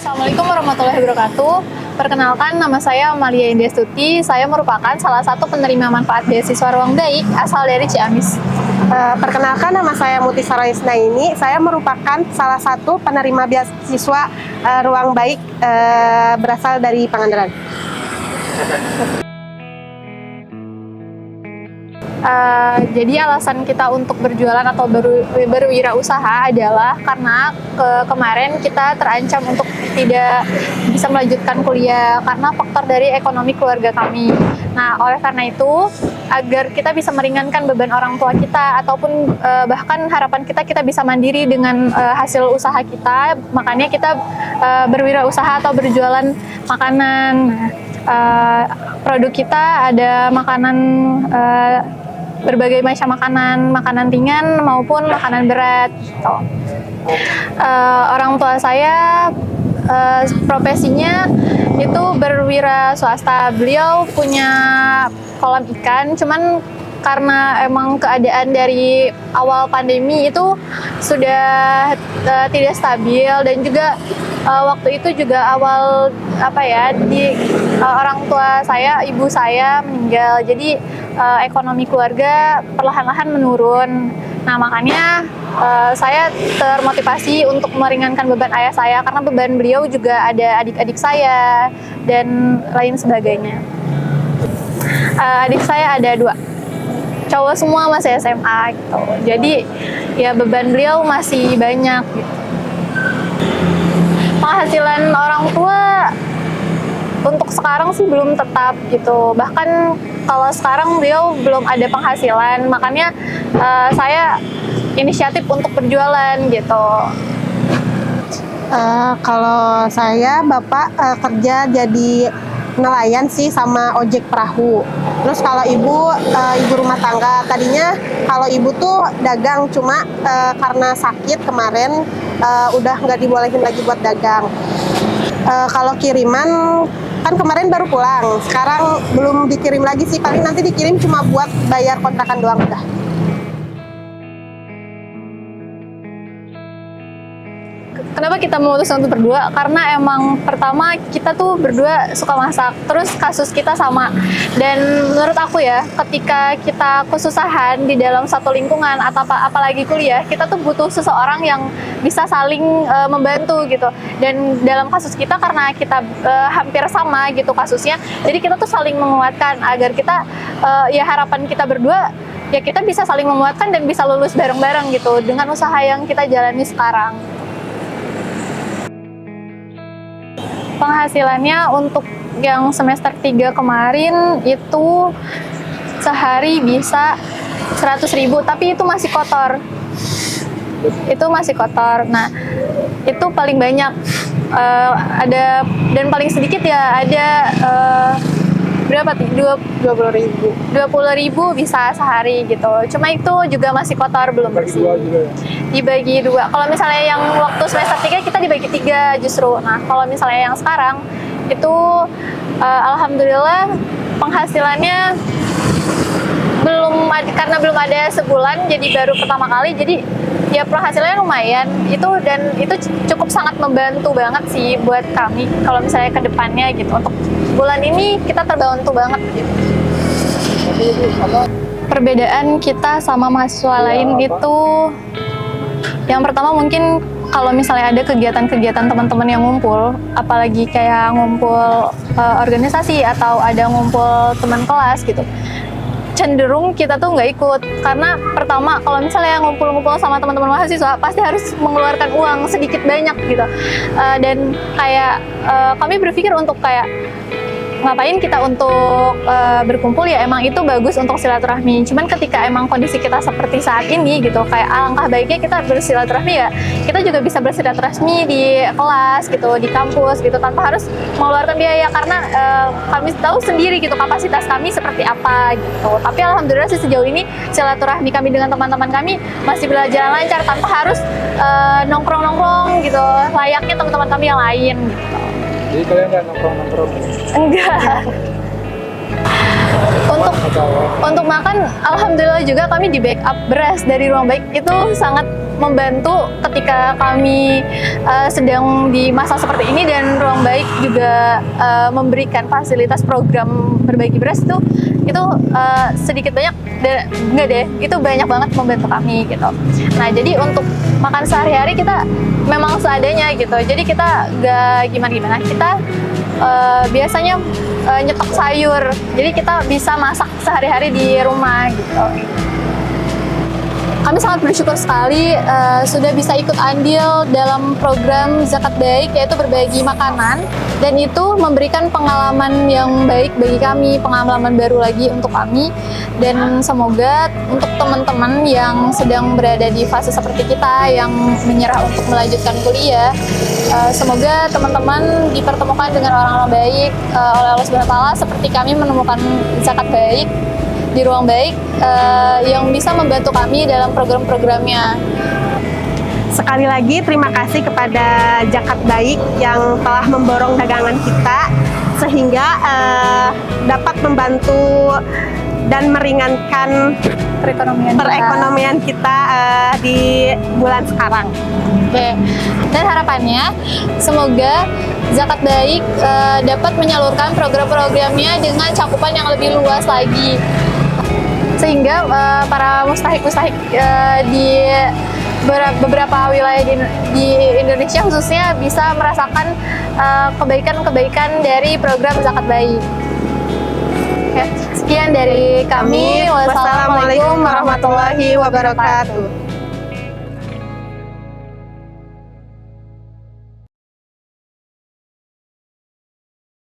Assalamualaikum warahmatullahi wabarakatuh. Perkenalkan, nama saya Amalia Indestuti. Saya merupakan salah satu penerima manfaat beasiswa Ruang Baik asal dari Ciamis. Perkenalkan, nama saya Muti Saraisna ini. Saya merupakan salah satu penerima beasiswa Ruang Baik berasal dari Pangandaran. Jadi alasan kita untuk berjualan atau berwirausaha adalah karena kemarin kita terancam untuk tidak bisa melanjutkan kuliah karena faktor dari ekonomi keluarga kami. Nah, oleh karena itu, agar kita bisa meringankan beban orang tua kita ataupun bahkan harapan kita bisa mandiri dengan hasil usaha kita, makanya kita berwirausaha atau berjualan makanan. Produk kita ada makanan berbagai macam makanan ringan maupun makanan berat gitu. Orang tua saya profesinya itu berwira swasta. Beliau punya kolam ikan, cuman karena emang keadaan dari awal pandemi itu sudah tidak stabil, dan juga waktu itu juga awal orang tua saya, ibu saya meninggal, jadi ekonomi keluarga perlahan-lahan menurun. Nah, makanya saya termotivasi untuk meringankan beban ayah saya karena beban beliau juga ada adik-adik saya dan lain sebagainya. Adik saya ada 2, cowok semua, masih SMA gitu. Jadi ya beban beliau masih banyak gitu. Penghasilan orang tua untuk sekarang sih belum tetap gitu. Bahkan kalau sekarang beliau belum ada penghasilan, makanya saya inisiatif untuk berjualan gitu. Kalau saya, bapak kerja jadi nelayan sih sama ojek perahu. Terus kalau ibu rumah tangga. Tadinya kalau ibu tuh dagang, cuma karena sakit kemarin udah nggak dibolehin lagi buat dagang. Kalau kiriman kan kemarin baru pulang, sekarang belum dikirim lagi sih, paling nanti dikirim cuma buat bayar kontrakan doang udah. Kenapa kita memutuskan untuk berdua? Karena emang pertama kita tuh berdua suka masak, terus kasus kita sama. Dan menurut aku ya, ketika kita kesusahan di dalam satu lingkungan atau apalagi kuliah, kita tuh butuh seseorang yang bisa saling membantu gitu. Dan dalam kasus kita karena kita hampir sama gitu kasusnya, jadi kita tuh saling menguatkan agar kita ya harapan kita berdua ya kita bisa saling menguatkan dan bisa lulus bareng-bareng gitu dengan usaha yang kita jalani sekarang. Penghasilannya untuk yang semester 3 kemarin itu sehari bisa 100.000, tapi itu masih kotor. Nah, itu paling banyak. Ada dan paling sedikit ya ada berapa? 20.000 bisa sehari gitu. Cuma itu juga masih kotor, belum bersih. Dibagi 2. Kalau misalnya yang waktu semester 3 kita dibagi 3 justru. Nah, kalau misalnya yang sekarang itu alhamdulillah penghasilannya karena belum ada sebulan, jadi baru pertama kali, jadi ya penghasilannya lumayan itu, dan itu cukup sangat membantu banget sih buat kami kalau misalnya ke depannya gitu. Untuk bulan ini kita terbantu banget gitu. Perbedaan kita sama mahasiswa lain itu yang pertama mungkin kalau misalnya ada kegiatan-kegiatan teman-teman yang ngumpul, apalagi kayak ngumpul organisasi atau ada ngumpul teman kelas gitu, cenderung kita tuh nggak ikut. Karena pertama, kalau misalnya ngumpul-ngumpul sama teman-teman mahasiswa pasti harus mengeluarkan uang sedikit banyak gitu, dan kayak kami berpikir untuk kayak ngapain kita untuk berkumpul, ya emang itu bagus untuk silaturahmi. Cuman ketika emang kondisi kita seperti saat ini gitu, kayak alangkah baiknya kita bersilaturahmi, ya kita juga bisa bersilaturahmi di kelas gitu, di kampus gitu, tanpa harus mengeluarkan biaya, karena kami tahu sendiri gitu kapasitas kami seperti apa gitu. Tapi alhamdulillah sih sejauh ini silaturahmi kami dengan teman-teman kami masih berjalan lancar tanpa harus nongkrong-nongkrong gitu layaknya teman-teman kami yang lain gitu. Jadi kalian nggak nongkrong-nongkrong? Enggak. Untuk makan, alhamdulillah juga kami di backup beras dari Ruang Baik. Itu sangat membantu ketika kami sedang di masa seperti ini, dan Ruang Baik juga memberikan fasilitas program berbagi beras itu sedikit banyak, enggak deh, itu banyak banget membantu kami gitu. Nah, jadi untuk makan sehari-hari kita memang seadanya gitu. Jadi kita nggak gimana-gimana. Kita biasanya nyetok sayur, jadi kita bisa masak sehari-hari di rumah gitu. Kami sangat bersyukur sekali sudah bisa ikut andil dalam program Zakat Baik, yaitu berbagi makanan, dan itu memberikan pengalaman yang baik bagi kami, pengalaman baru lagi untuk kami, dan semoga untuk teman-teman yang sedang berada di fase seperti kita yang menyerah untuk melanjutkan kuliah, semoga teman-teman dipertemukan dengan orang-orang baik oleh Allah SWT, seperti kami menemukan Zakat Baik di Ruang Baik yang bisa membantu kami dalam program-programnya. Sekali lagi terima kasih kepada Zakat Baik yang telah memborong dagangan kita sehingga dapat membantu dan meringankan perekonomian kita di bulan sekarang. Oke. Dan harapannya semoga Zakat Baik dapat menyalurkan program-programnya dengan cakupan yang lebih luas lagi, sehingga para mustahik-mustahik di beberapa wilayah di Indonesia khususnya bisa merasakan kebaikan-kebaikan dari program Zakat Baik. Oke, sekian dari kami. Wassalamualaikum warahmatullahi wabarakatuh.